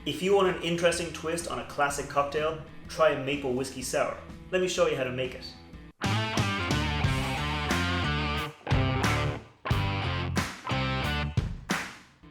If you want an interesting twist on a classic cocktail, try a maple whiskey sour. Let me show you how to make it.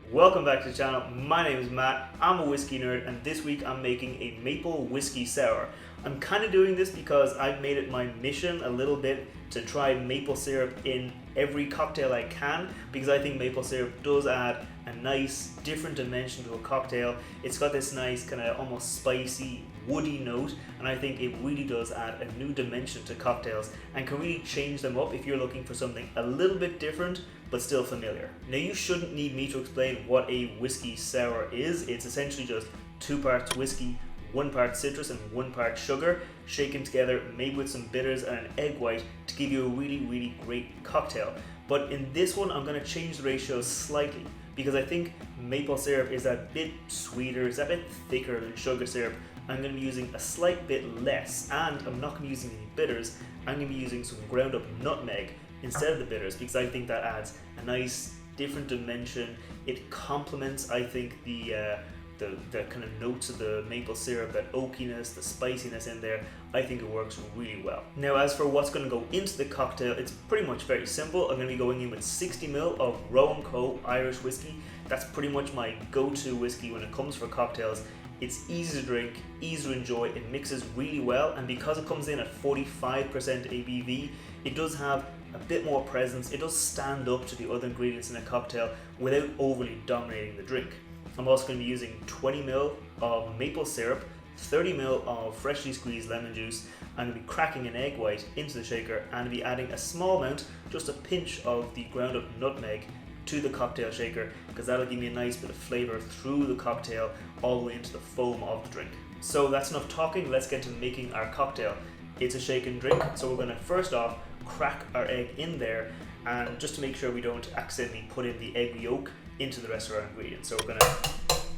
Welcome back to the channel. My name is Matt, I'm a whiskey nerd, and this week I'm making a maple whiskey sour. I'm kind of doing this because I've made it my mission a little bit to try maple syrup in every cocktail I can, because I think maple syrup does add a nice different dimension to a cocktail. It's got this nice kind of almost spicy, woody note, and I think it really does add a new dimension to cocktails and can really change them up if you're looking for something a little bit different but still familiar. Now, you shouldn't need me to explain what a whiskey sour is. It's essentially just 2 parts whiskey, 1 part citrus and 1 part sugar, shaken together, made with some bitters and an egg white to give you a really great cocktail. But in this one, I'm going to change the ratio slightly because I think maple syrup is a bit sweeter, it's a bit thicker than sugar syrup. I'm going to be using a slight bit less, and I'm not going to be using any bitters. I'm going to be using some ground up nutmeg instead of the bitters because I think that adds a nice different dimension. It complements, I think, the kind of notes of the maple syrup, that oakiness, the spiciness in there. I think it works really well. Now, as for what's going to go into the cocktail, it's pretty much very simple. I'm going to be going in with 60 ml of Roe Co Irish Whiskey. That's pretty much my go-to whiskey when it comes for cocktails. It's easy to drink, easy to enjoy, it mixes really well, and because it comes in at 45% ABV, it does have a bit more presence. It does stand up to the other ingredients in a cocktail without overly dominating the drink. I'm also going to be using 20 ml of maple syrup, 30 ml of freshly squeezed lemon juice. I'm going to be cracking an egg white into the shaker and be adding a small amount, just a pinch of the ground up nutmeg to the cocktail shaker, because that'll give me a nice bit of flavour through the cocktail all the way into the foam of the drink. So that's enough talking, let's get to making our cocktail. It's a shake and drink, so we're going to first off crack our egg in there, and just to make sure we don't accidentally put in the egg yolk into the rest of our ingredients. So we're going to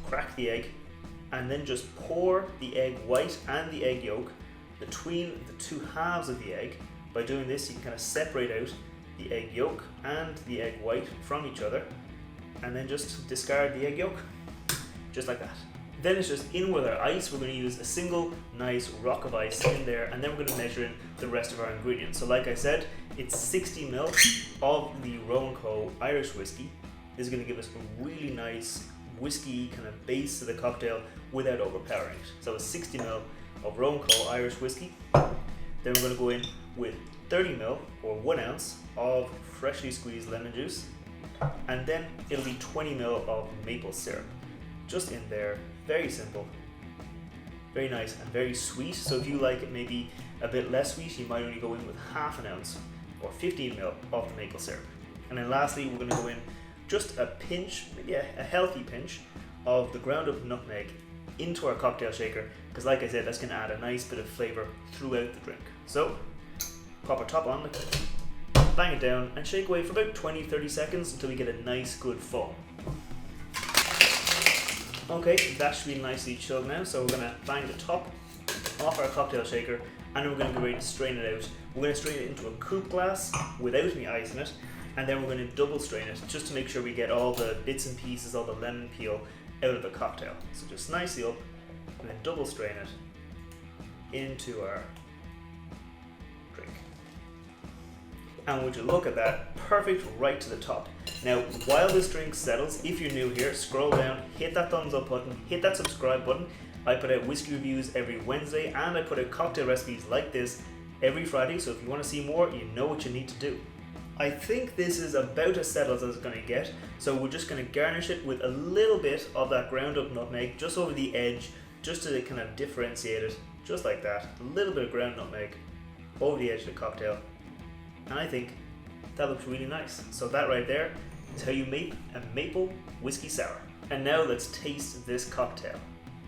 crack the egg and then just pour the egg white and the egg yolk between the 2 halves of the egg. By doing this, you can kind of separate out the egg yolk and the egg white from each other, and then just discard the egg yolk, just like that. Then it's just in with our ice. We're going to use a single nice rock of ice in there, and then we're going to measure in the rest of our ingredients. So like I said, it's 60 ml of the Roe Co Irish Whiskey. This is going to give us a really nice whiskey kind of base to the cocktail without overpowering it. So it's 60 ml of Roe Co Irish Whiskey. Then we're going to go in with 30 ml or 1 ounce of freshly squeezed lemon juice, and then it'll be 20 ml of maple syrup just in there. Very simple, very nice and very sweet. So if you like it maybe a bit less sweet, you might only go in with half an ounce or 15 ml of the maple syrup. And then lastly, we're going to go in just a pinch, maybe a healthy pinch of the ground up nutmeg into our cocktail shaker, because like I said, that's going to add a nice bit of flavour throughout the drink. So pop our top on, bang it down and shake away for about 20-30 seconds until we get a nice good foam. Okay, that should be nicely chilled now, so we're going to bang the top off our cocktail shaker, and then we're going to get ready to strain it out. We're going to strain it into a coupe glass without any ice in it, and then we're going to double strain it just to make sure we get all the bits and pieces, all the lemon peel out of the cocktail. So just nicely up, and then double strain it into our drink. And would you look at that, perfect right to the top. Now, while this drink settles, if you're new here, scroll down, hit that thumbs up button, hit that subscribe button. I put out whiskey reviews every Wednesday, and I put out cocktail recipes like this every Friday, so if you want to see more, you know what you need to do. I think this is about as settled as it's going to get, so we're just going to garnish it with a little bit of that ground up nutmeg just over the edge, just to kind of differentiate it, just like that. A little bit of ground nutmeg over the edge of the cocktail, and I think that looks really nice. So that right there is how you make a maple whiskey sour. And now let's taste this cocktail.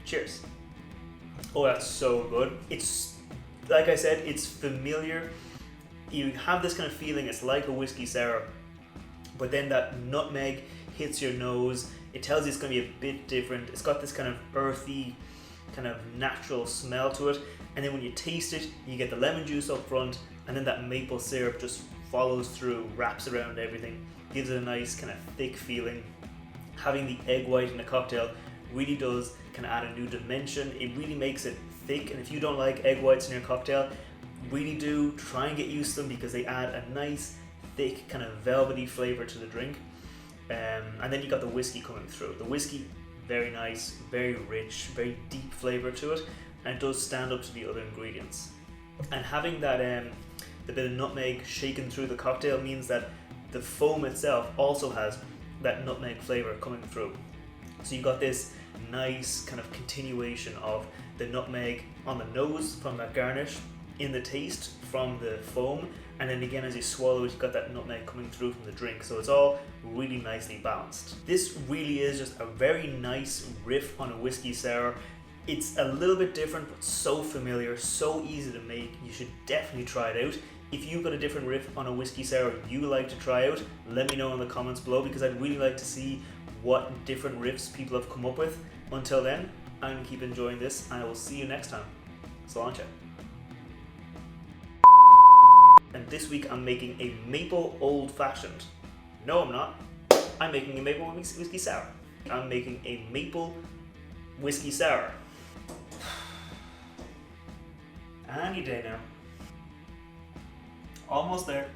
Cheers. Oh, that's so good. It's, like I said, it's familiar. You have this kind of feeling, it's like a whiskey sour, but then that nutmeg hits your nose. It tells you it's going to be a bit different. It's got this kind of earthy, kind of natural smell to it. And then when you taste it, you get the lemon juice up front, and then that maple syrup just follows through, wraps around everything, gives it a nice kind of thick feeling. Having the egg white in the cocktail really does can add a new dimension. It really makes it thick, and if you don't like egg whites in your cocktail, really do try and get used to them because they add a nice thick kind of velvety flavour to the drink. And then you got the whiskey coming through. The whiskey, very nice, very rich, very deep flavour to it, and it does stand up to the other ingredients. And having that the bit of nutmeg shaken through the cocktail means that the foam itself also has that nutmeg flavour coming through. So you got this nice kind of continuation of the nutmeg on the nose from that garnish, in the taste from the foam, and then again as you swallow it, you've got that nutmeg coming through from the drink. So it's all really nicely balanced. This really is just a very nice riff on a whiskey sour. It's a little bit different, but so familiar, so easy to make. You should definitely try it out. If you've got a different riff on a whiskey sour you like to try out, let me know in the comments below, because I'd really like to see what different riffs people have come up with. Until then, I'm going to keep enjoying this, and I will see you next time. So long, chat. And this week I'm making a maple old fashioned. No, I'm not. I'm making a maple whiskey sour. I'm making a maple whiskey sour. Any day now. Almost there.